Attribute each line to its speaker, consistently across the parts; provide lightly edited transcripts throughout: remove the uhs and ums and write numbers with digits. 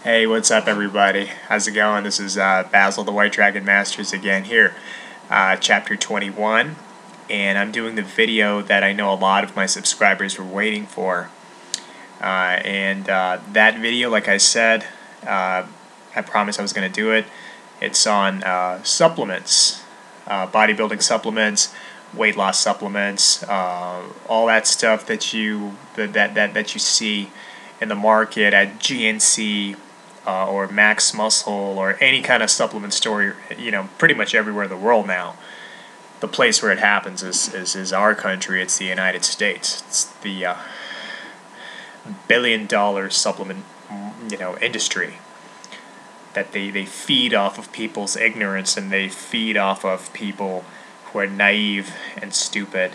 Speaker 1: Hey, what's up everybody? How's it going? This is Basil, the White Dragon Masters again here, chapter 21, and I'm doing the video that I know a lot of my subscribers were waiting for. That video, like I said, I promised I was going to do it. It's on supplements, bodybuilding supplements, weight loss supplements, all that stuff that you see in the market at GNC or Max Muscle or any kind of supplement store, pretty much everywhere in the world now. The place where it happens is our country. It's the United States. It's the billion-dollar supplement industry that they feed off of people's ignorance, and they feed off of people who are naive and stupid,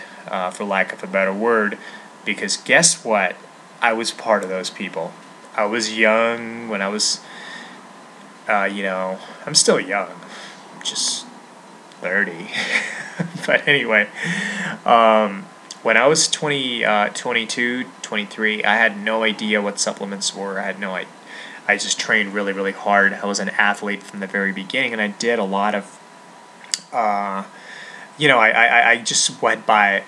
Speaker 1: for lack of a better word, because guess what? I was part of those people. I was young when I was, I'm still young, I'm just 30. But anyway, when I was 22, 23, I had no idea what supplements were. I just trained really, really hard. I was an athlete from the very beginning, and I did a lot of, I just went by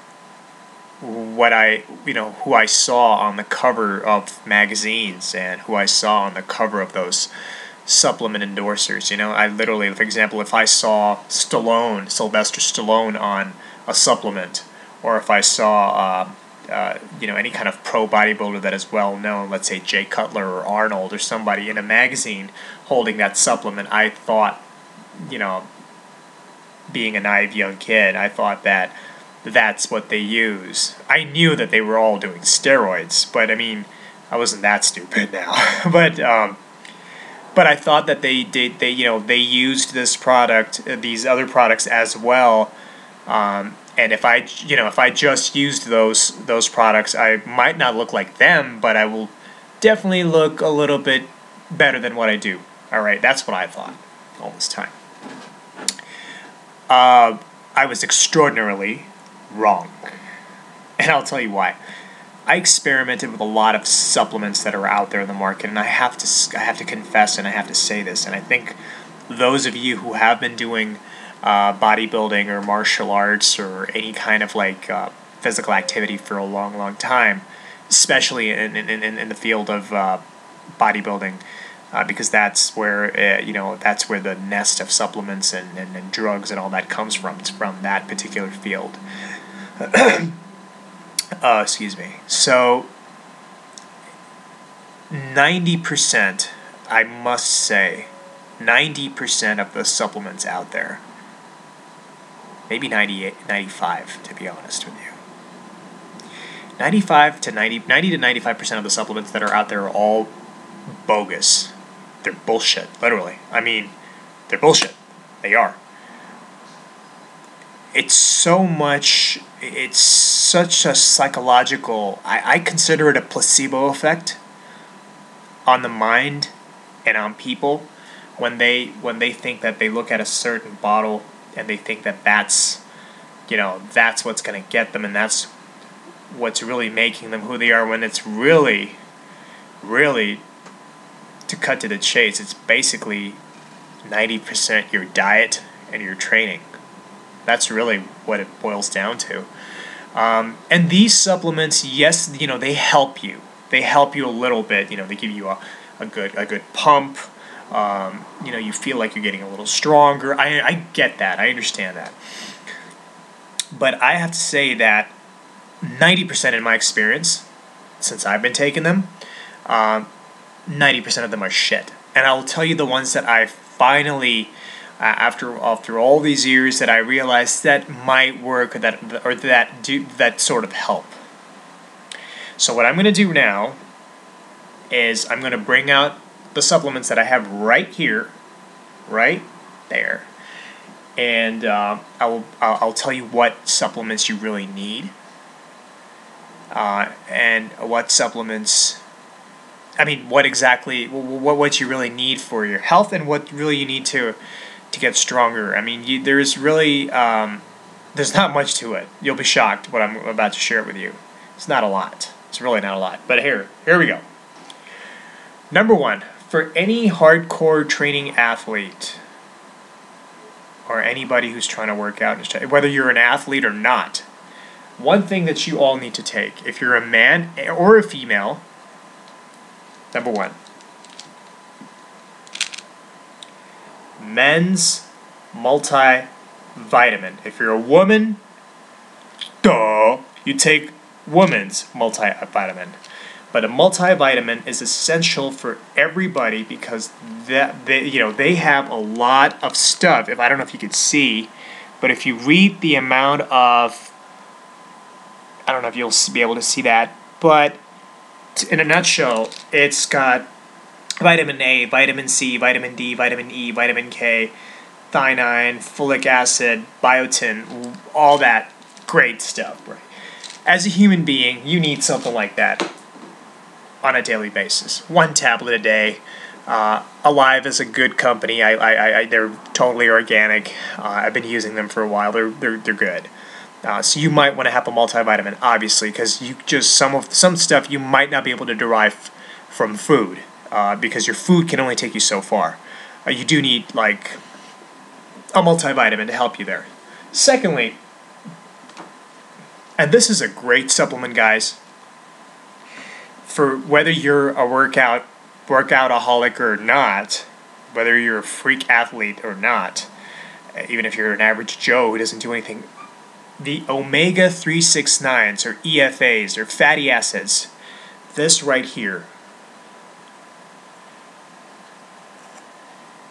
Speaker 1: what who I saw on the cover of magazines and who I saw on the cover of those supplement endorsers. I literally, for example, if I saw Sylvester Stallone on a supplement, or if I saw any kind of pro bodybuilder that is well known, let's say Jay Cutler or Arnold or somebody in a magazine holding that supplement, I thought, being a naive young kid, I thought that that's what they use. I knew that they were all doing steroids, but I mean, I wasn't that stupid now. But I thought that they used this product, these other products as well. And if I just used those products, I might not look like them, but I will definitely look a little bit better than what I do. All right, that's what I thought all this time. I was extraordinarily wrong, and I'll tell you why. I experimented with a lot of supplements that are out there in the market, and I have to confess, and I have to say this, and I think those of you who have been doing bodybuilding or martial arts or any kind of physical activity for a long, long time, especially in the field of bodybuilding, because that's where the nest of supplements and drugs and all that comes from. It's from that particular field. Excuse me. So 90%, I must say, 90% of the supplements out there, maybe 95 to be honest with you, 90 to 95% of the supplements that are out there are all bogus. They're bullshit, literally. I mean, they're bullshit. They are. It's such a psychological, I consider it a placebo effect on the mind and on people when they think that they look at a certain bottle and they think that that's what's going to get them, and that's what's really making them who they are, when it's really, really, to cut to the chase, it's basically 90% your diet and your training. That's really what it boils down to. And these supplements, yes, they help you. They help you a little bit. They give you a good pump. You feel like you're getting a little stronger. I get that. I understand that. But I have to say that 90% in my experience, since I've been taking them, 90% of them are shit. And I'll tell you the ones that I finally, after all these years, that I realized that might work, that sort of help. So what I'm going to do now is I'm going to bring out the supplements that I have right here, right there, and I'll tell you what supplements you really need, and what supplements. What exactly, what you really need for your health, and what really you need to get stronger. There's really, there's not much to it. You'll be shocked what I'm about to share with you. It's not a lot. It's really not a lot. But here we go. Number one, For any hardcore training athlete, or anybody who's trying to work out, whether you're an athlete or not, one thing that you all need to take, if you're a man or a female, number one, men's multivitamin. If you're a woman, you take woman's multivitamin. But a multivitamin is essential for everybody because they have a lot of stuff. I don't know if you could see, but if you read the amount of, I don't know if you'll be able to see that, but in a nutshell, it's got vitamin A, vitamin C, vitamin D, vitamin E, vitamin K, thiamine, folic acid, biotin, all that great stuff, right? As a human being, you need something like that on a daily basis. 1 tablet a day. Alive is a good company. They're totally organic. I've been using them for a while. They're good. So you might want to have a multivitamin, obviously, because you just some stuff you might not be able to derive from food, because your food can only take you so far. You do need like a multivitamin to help you there. Secondly, and this is a great supplement, guys, for whether you're a workoutaholic or not, whether you're a freak athlete or not, even if you're an average Joe who doesn't do anything, the omega-369s or EFAs or fatty acids, this right here.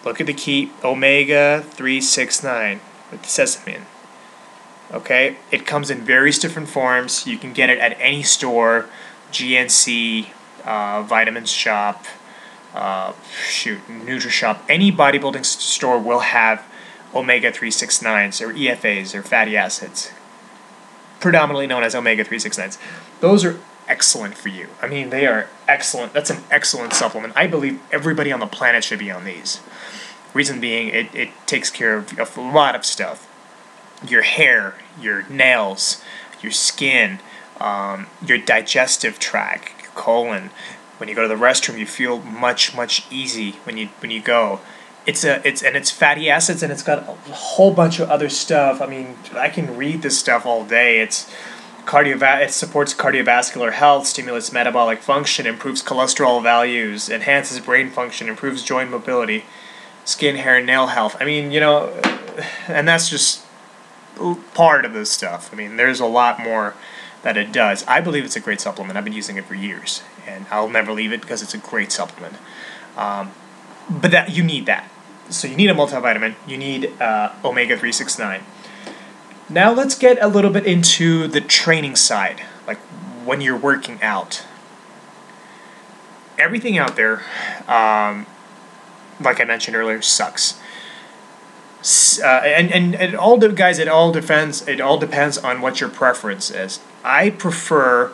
Speaker 1: Look at the key, omega-369 with the sesame. Okay, it comes in various different forms. You can get it at any store, GNC, Vitamin Shop, NutriShop. Any bodybuilding store will have omega-369s or EFAs or fatty acids, predominantly known as omega-369s. Those are excellent for you. I mean, they are excellent. That's an excellent supplement. I believe everybody on the planet should be on these. Reason being, it takes care of a lot of stuff. Your hair, your nails, your skin, your digestive tract, your colon. When you go to the restroom, you feel much easy when you go. It's fatty acids, and it's got a whole bunch of other stuff. I mean, I can read this stuff all day. It supports cardiovascular health, stimulates metabolic function, improves cholesterol values, enhances brain function, improves joint mobility, skin, hair, and nail health. I mean, and that's just part of this stuff. I mean, there's a lot more that it does. I believe it's a great supplement. I've been using it for years, and I'll never leave it because it's a great supplement. But that you need that. So you need a multivitamin. You need omega-369. Now let's get a little bit into the training side, like when you're working out. Everything out there, like I mentioned earlier, sucks. And it all depends on what your preference is. I prefer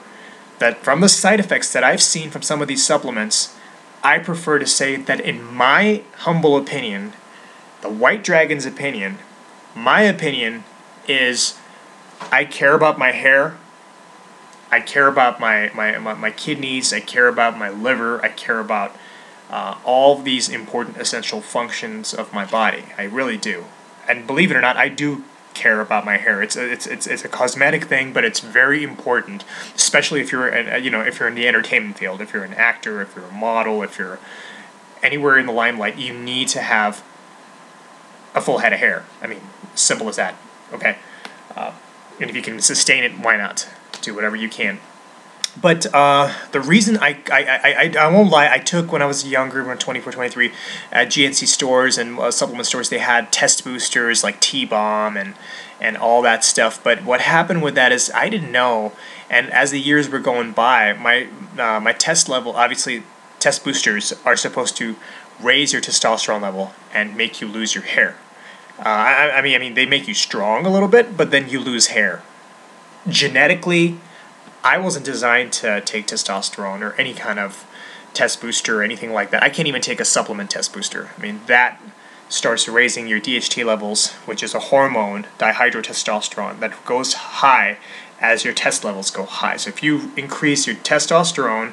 Speaker 1: that from the side effects that I've seen from some of these supplements, I prefer to say that in my humble opinion, the White Dragon's opinion, my opinion is I care about my hair, I care about my kidneys, I care about my liver, I care about all of these important essential functions of my body. I really do. And believe it or not, I do care about my hair. It's a cosmetic thing, but it's very important, especially if you're if you're in the entertainment field, if you're an actor, if you're a model, if you're anywhere in the limelight, you need to have a full head of hair. I mean, simple as that. Okay, and if you can sustain it, why not? Do whatever you can. But the reason I won't lie, I took when I was younger, when 24, 23, at GNC stores and supplement stores, they had test boosters like T-Bomb and all that stuff. But what happened with that is I didn't know, and as the years were going by, my test level, obviously test boosters are supposed to raise your testosterone level and make you lose your hair. I mean, they make you strong a little bit, but then you lose hair. Genetically, I wasn't designed to take testosterone or any kind of test booster or anything like that. I can't even take a supplement test booster. I mean, that starts raising your DHT levels, which is a hormone, dihydrotestosterone, that goes high as your test levels go high. So if you increase your testosterone,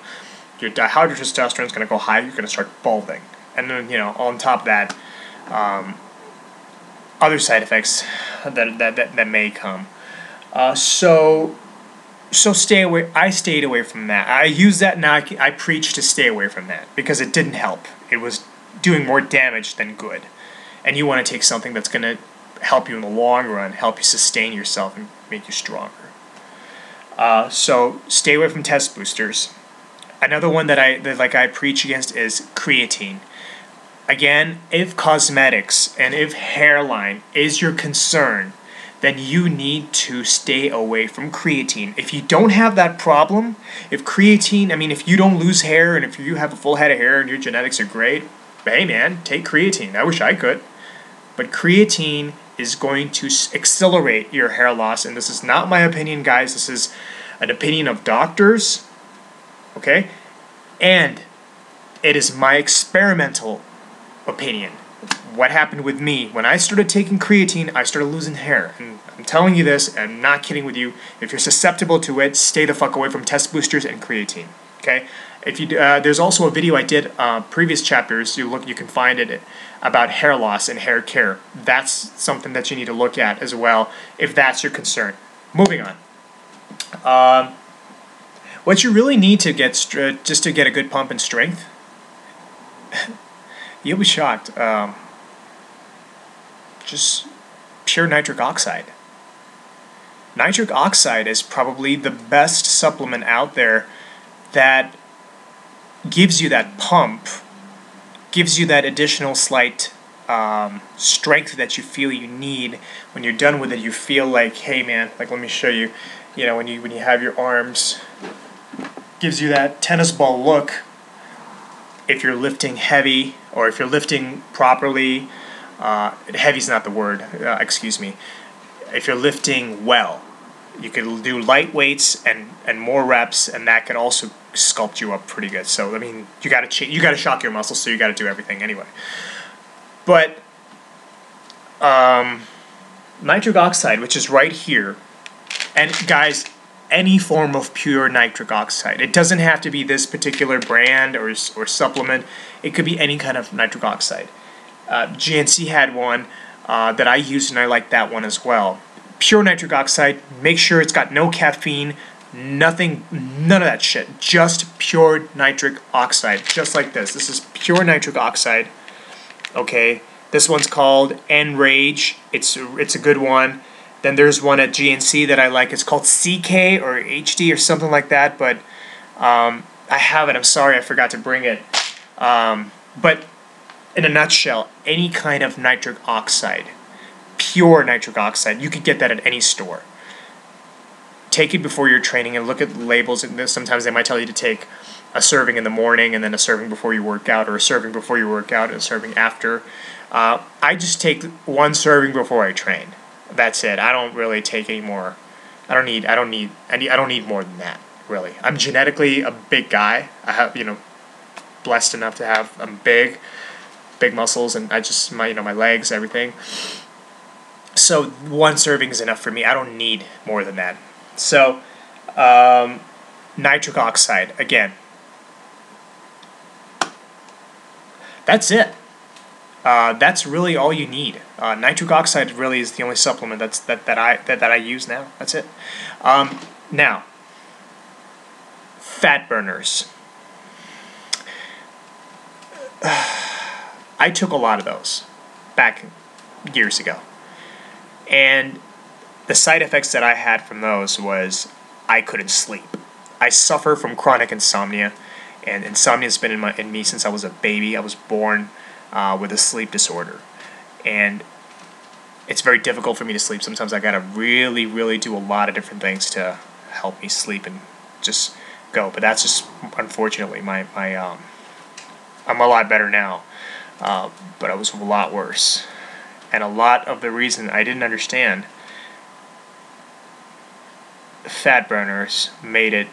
Speaker 1: your dihydrotestosterone is going to go high. You're going to start balding, and then on top of that, other side effects that may come. So stay away. I stayed away from that. I use that now. I preach to stay away from that because it didn't help. It was doing more damage than good, and you want to take something that's going to help you in the long run, help you sustain yourself, and make you stronger. So stay away from test boosters. Another one that I preach against is creatine. Again, if cosmetics and if hairline is your concern, then you need to stay away from creatine. If you don't have that problem, if you don't lose hair and if you have a full head of hair and your genetics are great, hey man, take creatine. I wish I could. But creatine is going to accelerate your hair loss, and this is not my opinion, guys. This is an opinion of doctors, okay? And it is my experimental opinion. What happened with me, when I started taking creatine, I started losing hair. And I'm telling you this, I'm not kidding with you. If you're susceptible to it, stay the fuck away from test boosters and creatine, okay? If you there's also a video I did previous chapters. You can find it about hair loss and hair care. That's something that you need to look at as well if that's your concern. Moving on. What you really need to get just to get a good pump in strength, you'll be shocked. Just pure nitric oxide. Nitric oxide is probably the best supplement out there that gives you that pump, gives you that additional slight strength that you feel you need. When you're done with it, you feel like, hey man, like let me show you, when you have your arms, gives you that tennis ball look if you're lifting heavy or if you're lifting properly. Heavy's not the word, excuse me. If you're lifting well, you can do light weights and more reps, and that can also sculpt you up pretty good. So I mean, you gotta shock your muscles, so you gotta do everything anyway. But nitric oxide, which is right here, and guys, any form of pure nitric oxide. It doesn't have to be this particular brand or supplement. It could be any kind of nitric oxide. GNC had one that I used, and I like that one as well. Pure nitric oxide. Make sure it's got no caffeine, none of that shit. Just pure nitric oxide, just like this. This is pure nitric oxide. Okay, this one's called Enrage. It's a good one. Then there's one at GNC that I like. It's called CK or HD or something like that. But I have it. I'm sorry I forgot to bring it. But in a nutshell, any kind of nitric oxide, pure nitric oxide, you could get that at any store. Take it before your training and look at the labels. And sometimes they might tell you to take a serving in the morning and then a serving before you work out, or a serving before you work out and a serving after. I just take one serving before I train. That's it. I don't really take any more. I don't need more than that, really. I'm genetically a big guy. I have, blessed enough to have big muscles, and my legs, everything. So one serving is enough for me. I don't need more than that. So nitric oxide, again. That's it. That's really all you need. Nitric oxide really is the only supplement that I use now. That's it. Now, fat burners. I took a lot of those back years ago, and the side effects that I had from those was I couldn't sleep. I suffer from chronic insomnia, and insomnia has been in me since I was a baby. I was born with a sleep disorder, and it's very difficult for me to sleep. Sometimes I gotta really, really do a lot of different things to help me sleep and just go. But that's just, unfortunately, my I'm a lot better now, but I was a lot worse, and a lot of the reason I didn't understand fat burners made it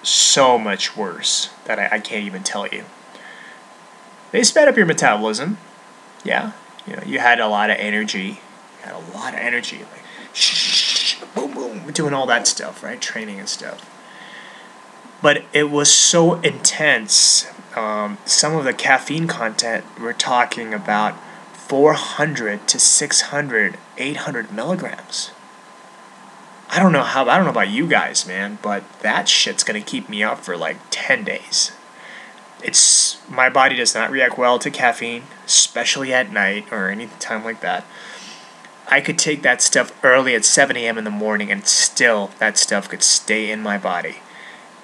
Speaker 1: so much worse that I can't even tell you. They sped up your metabolism. Yeah. You had a lot of energy. Like, shh, boom, boom, doing all that stuff, right? Training and stuff. but it was so intense. Some of the caffeine content, we're talking about 400 to 600, 800 milligrams. I don't know about you guys, man, but that shit's gonna keep me up for like 10 days. My body does not react well to caffeine, especially at night or any time like that. I could take that stuff early at 7 a.m. in the morning and still that stuff could stay in my body.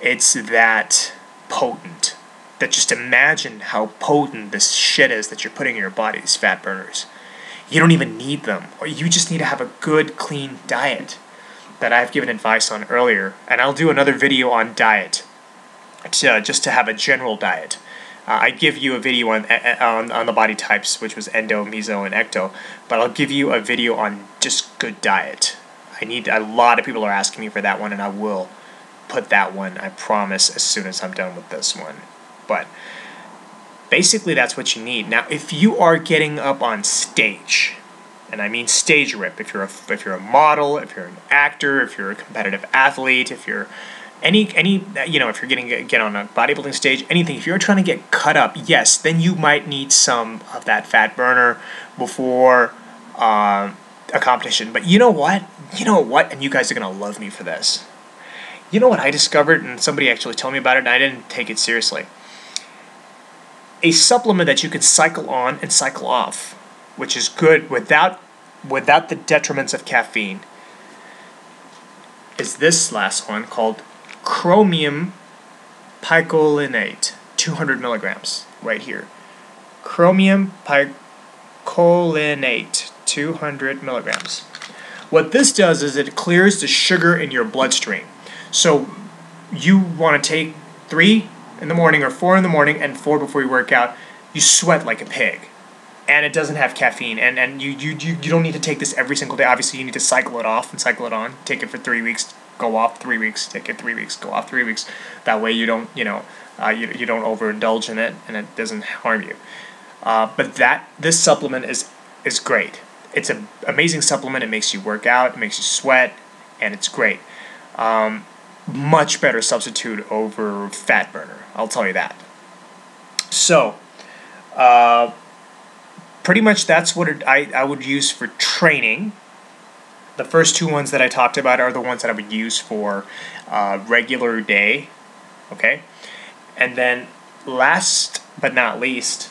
Speaker 1: It's that potent. That just imagine how potent this shit is that you're putting in your body, these fat burners. You don't even need them. Or you just need to have a good, clean diet that I've given advice on earlier. And I'll do another video on diet, just to have a general diet. I give you a video on the body types, which was endo, meso, and ecto, but I'll give you a video on just good diet. A lot of people are asking me for that one, and I will put that one, I promise, as soon as I'm done with this one. But basically that's what you need. Now, if you are getting up on stage, and I mean stage rip, if you're a model, if you're an actor, if you're a competitive athlete, if you're any if you're get on a bodybuilding stage, anything, if you're trying to get cut up, yes, then you might need some of that fat burner before a competition. But you know what? And you guys are gonna love me for this. You know what I discovered, and somebody actually told me about it, and I didn't take it seriously. A supplement that you can cycle on and cycle off, which is good without the detriments of caffeine, is this last one called Chromium Pinate, 200 milligrams, right here. Chromium Pinate, 200 milligrams. What this does is it clears the sugar in your bloodstream. So you want to take 3 in the morning or 4 in the morning and 4 before you work out. You sweat like a pig. And it doesn't have caffeine, and you don't need to take this every single day. Obviously, you need to cycle it off and cycle it on. Take it for 3 weeks, go off 3 weeks. Take it 3 weeks, go off 3 weeks. That way, you don't you don't overindulge in it, and it doesn't harm you. But this supplement is great. It's an amazing supplement. It makes you work out, it makes you sweat, and it's great. Much better substitute over fat burner. I'll tell you that. So. Pretty much that's what I would use for training. The first 2 ones that I talked about are the ones that I would use for regular day, okay? And then last but not least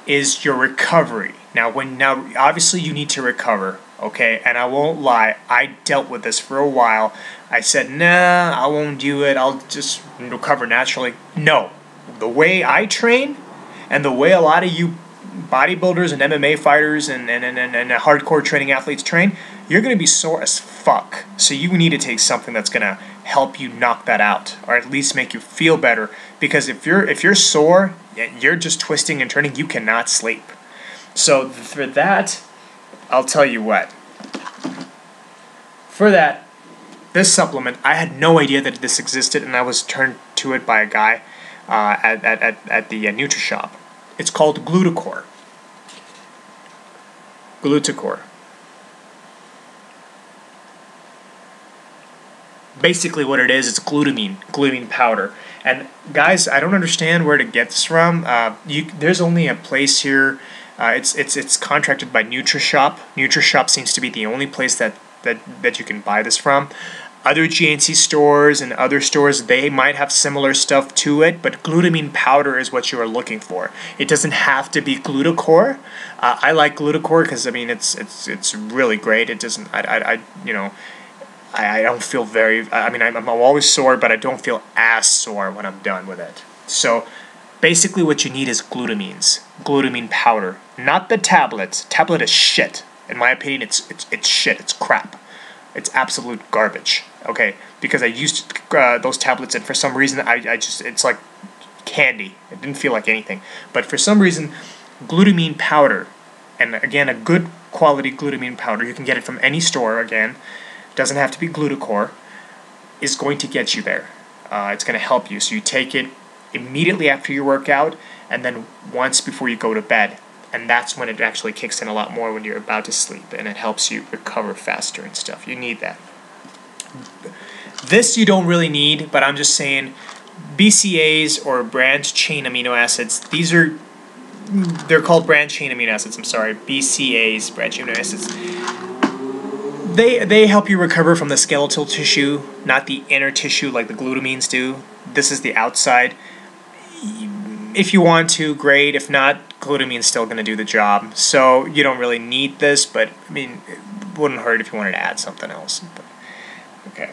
Speaker 1: is your recovery. Now obviously you need to recover, okay? And I won't lie, I dealt with this for a while. I said, nah, I won't do it. I'll just recover naturally. No, the way I train and the way a lot of you bodybuilders and MMA fighters and hardcore training athletes train, you're going to be sore as fuck. So you need to take something that's going to help you knock that out, or at least make you feel better. Because if you're sore, you're just twisting and turning, you cannot sleep. So for that, I'll tell you what. For that, this supplement, I had no idea that this existed, and I was turned to it by a guy at the NutriShop. It's called Glutacore. Basically what it is, it's glutamine powder. And guys, I don't understand where to get this from. There's only a place here. It's contracted by NutriShop. NutriShop seems to be the only place that you can buy this from. Other GNC stores and other stores, they might have similar stuff to it, but glutamine powder is what you are looking for. It doesn't have to be Glutacore. I like Glutacore because, I mean, it's really great. It doesn't, I don't feel very, I mean, I'm always sore, but I don't feel as sore when I'm done with it. So basically what you need is glutamine powder, not the tablets. Tablet is shit. In my opinion, it's shit. It's crap. It's absolute garbage, okay? Because I used those tablets, and for some reason, it's like candy. It didn't feel like anything. But for some reason, glutamine powder, and again, a good quality glutamine powder, you can get it from any store, again, doesn't have to be Glutacore, is going to get you there. It's going to help you. So you take it immediately after your workout, and then once before you go to bed. And that's when it actually kicks in a lot more when you're about to sleep, and it helps you recover faster and stuff. You need that. This you don't really need, but I'm just saying, BCAAs, or branched chain amino acids, they're called branched chain amino acids, I'm sorry, BCAAs, branched chain amino acids. They help you recover from the skeletal tissue, not the inner tissue like the glutamines do. This is the outside. If you want to, great. If not, glutamine's still going to do the job. So you don't really need this, but I mean, it wouldn't hurt if you wanted to add something else. But, okay.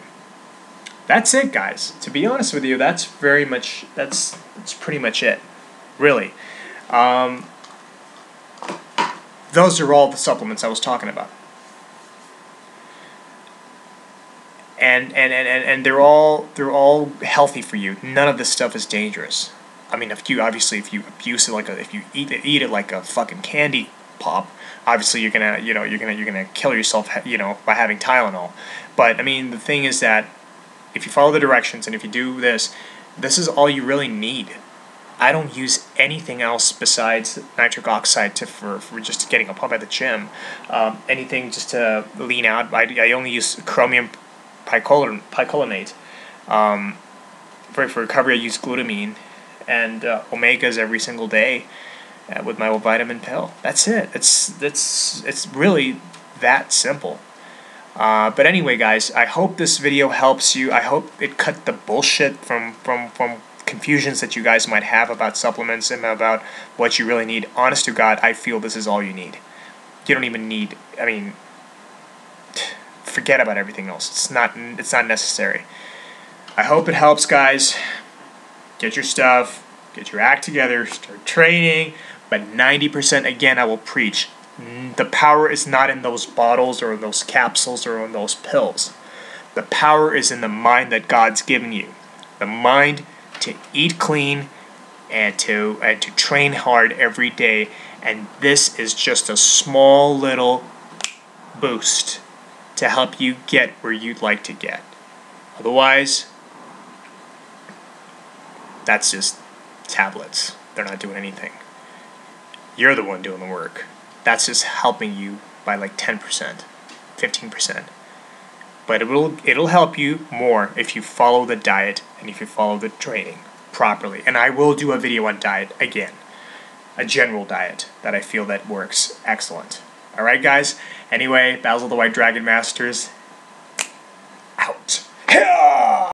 Speaker 1: That's it, guys. To be honest with you, that's pretty much it. Really. Those are all the supplements I was talking about. And they're all healthy for you. None of this stuff is dangerous. I mean, if you abuse it if you eat it like a fucking candy pop, obviously you're gonna kill yourself, by having Tylenol. But I mean, the thing is that if you follow the directions and if you do this is all you really need. I don't use anything else besides nitric oxide for just getting a pump at the gym. Anything just to lean out. I only use chromium picolinate. For recovery, I use glutamine and omegas every single day with my vitamin pill. That's it. It's really that simple. But anyway, guys, I hope this video helps you. I hope it cut the bullshit from confusions that you guys might have about supplements and about what you really need. Honest to God, I feel this is all you need. You don't even need, I mean, forget about everything else. It's not necessary. I hope it helps, guys. Get your stuff, get your act together, start training. But 90%, again, I will preach, the power is not in those bottles or in those capsules or in those pills. The power is in the mind that God's given you. The mind to eat clean and to train hard every day. And this is just a small little boost to help you get where you'd like to get. Otherwise, that's just tablets. They're not doing anything. You're the one doing the work. That's just helping you by like 10%, 15%. But it'll help you more if you follow the diet and if you follow the training properly. And I will do a video on diet again. A general diet that I feel that works excellent. Alright, guys? Anyway, Basil the White Dragon Masters,